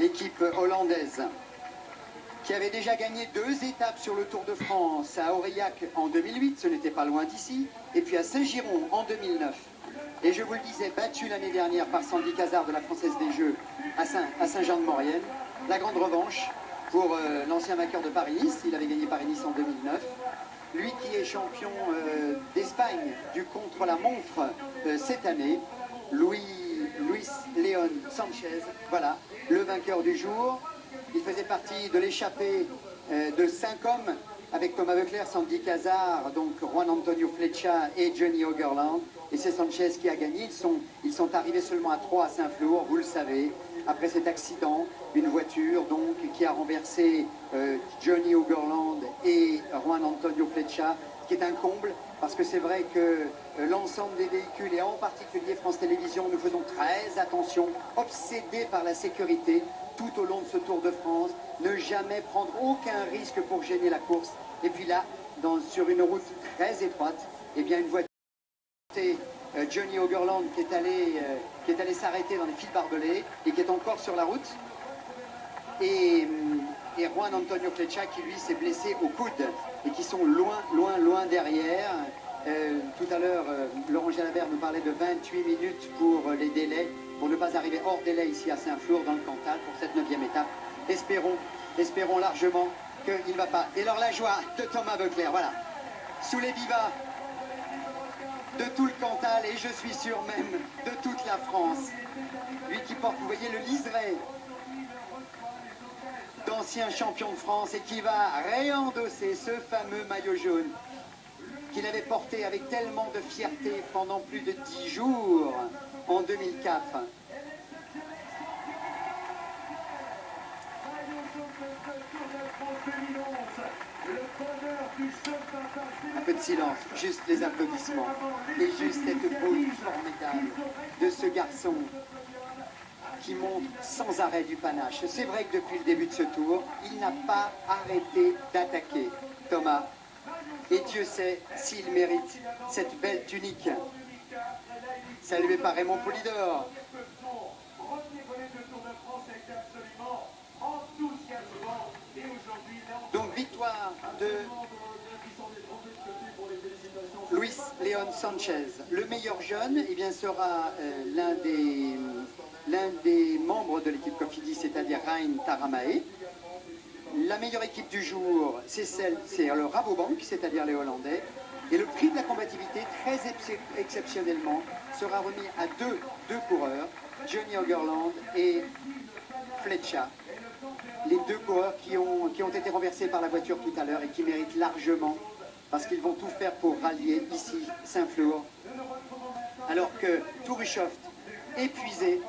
l'équipe hollandaise, qui avait déjà gagné 2 étapes sur le Tour de France, à Aurillac en 2008, ce n'était pas loin d'ici, et puis à Saint-Giron en 2009. Et je vous le disais, battu l'année dernière par Sandy Cazard de la Française des Jeux à Saint-Jean-de-Maurienne. La grande revanche pour l'ancien vainqueur de Paris-Nice, il avait gagné Paris-Nice en 2009. Lui qui est champion d'Espagne du contre-la-montre cette année, Luis León Sánchez, voilà, le vainqueur du jour. Il faisait partie de l'échappée de 5 hommes avec Thomas Voeckler, Sandy Cazard, donc Juan Antonio Flecha et Johnny Hogerland. Et c'est Sanchez qui a gagné. Ils sont arrivés seulement à 3 à Saint-Flour, vous le savez, après cet accident, une voiture donc qui a renversé Johnny Hogerland et Juan Antonio Flecha, qui est un comble, parce que c'est vrai que l'ensemble des véhicules, et en particulier France Télévisions, nous faisons très attention, obsédés par la sécurité, tout au long de ce Tour de France, ne jamais prendre aucun risque pour gêner la course. Et puis là, sur une route très étroite, eh bien une voiture, Johnny Hogerland qui est allé s'arrêter dans les fils barbelés et qui est encore sur la route. Et Juan Antonio Flecha qui lui s'est blessé au coude et qui sont loin derrière. Tout à l'heure, Laurent Jalabert nous parlait de 28 minutes pour les délais, pour ne pas arriver hors délai ici à Saint-Flour dans le Cantal pour cette 9e étape. Espérons largement qu'il ne va pas. Et alors la joie de Thomas Voeckler, voilà, sous les vivas de tout le Cantal et je suis sûr même de toute la France. Lui qui porte, vous voyez, le liseré d'ancien champion de France et qui va réendosser ce fameux maillot jaune qu'il avait porté avec tellement de fierté pendant plus de 10 jours en 2004. Un peu de silence, juste les applaudissements et juste cette beauté formidable de ce garçon qui montre sans arrêt du panache. C'est vrai que depuis le début de ce tour, il n'a pas arrêté d'attaquer Thomas. Et Dieu sait s'il mérite cette belle tunique. Salué par Raymond Poulidor. Donc victoire de Luis León Sánchez. Le meilleur jeune, eh bien, sera l'un des membres de l'équipe Cofidis, c'est-à-dire Rein Taramae. La meilleure équipe du jour, c'est le Rabobank, c'est-à-dire les Hollandais. Et le prix de la combativité, très exceptionnellement, sera remis à deux coureurs, Johnny Hogerland et Flecha. Les 2 coureurs qui ont été renversés par la voiture tout à l'heure et qui méritent largement, parce qu'ils vont tout faire pour rallier ici Saint-Flour. Alors que Touruchoft, épuisé,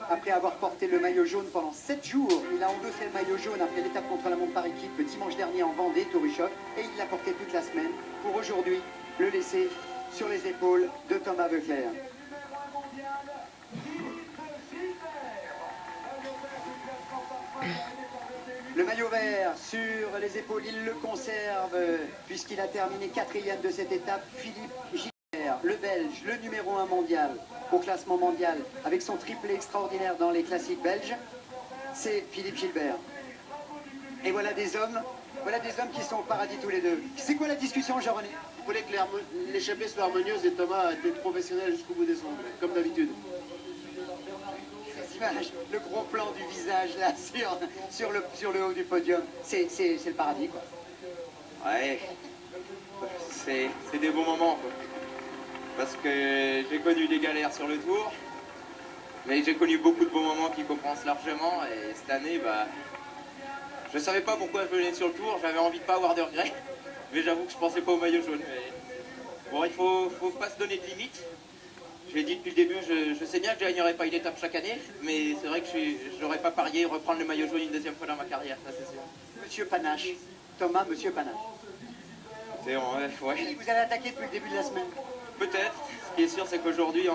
après avoir porté le maillot jaune pendant 7 jours, il a endossé le maillot jaune après l'étape contre la montre par équipe dimanche dernier en Vendée, Touruchoft, et il l'a porté toute la semaine pour aujourd'hui le laisser sur les épaules de Thomas Voeckler. Le maillot vert sur les épaules, il le conserve puisqu'il a terminé 4e de cette étape. Philippe Gilbert, le Belge, le numéro 1 mondial au classement mondial avec son triplé extraordinaire dans les classiques belges, c'est Philippe Gilbert. Et voilà des hommes qui sont au paradis tous les deux. C'est quoi la discussion, Jean-René? Il fallait que l'échappée soit harmonieuse et Thomas a été professionnel jusqu'au bout des ongles, comme d'habitude. Le gros plan du visage là sur le haut du podium, c'est le paradis quoi. Ouais, c'est des bons moments quoi. Parce que j'ai connu des galères sur le tour, mais j'ai connu beaucoup de bons moments qui compensent largement et cette année, bah, je savais pas pourquoi je venais sur le tour, j'avais envie de pas avoir de regrets, mais j'avoue que je pensais pas au maillot jaune. Mais... Bon, il faut pas se donner de limites. Je l'ai dit depuis le début, je sais bien que je ne gagnerai pas une étape chaque année, mais c'est vrai que je n'aurais pas parié reprendre le maillot jaune une 2e fois dans ma carrière, ça c'est sûr. Monsieur Panache, Thomas, Monsieur Panache. Ouais. Vous allez attaquer depuis le début de la semaine? Peut-être. Ce qui est sûr, c'est qu'aujourd'hui,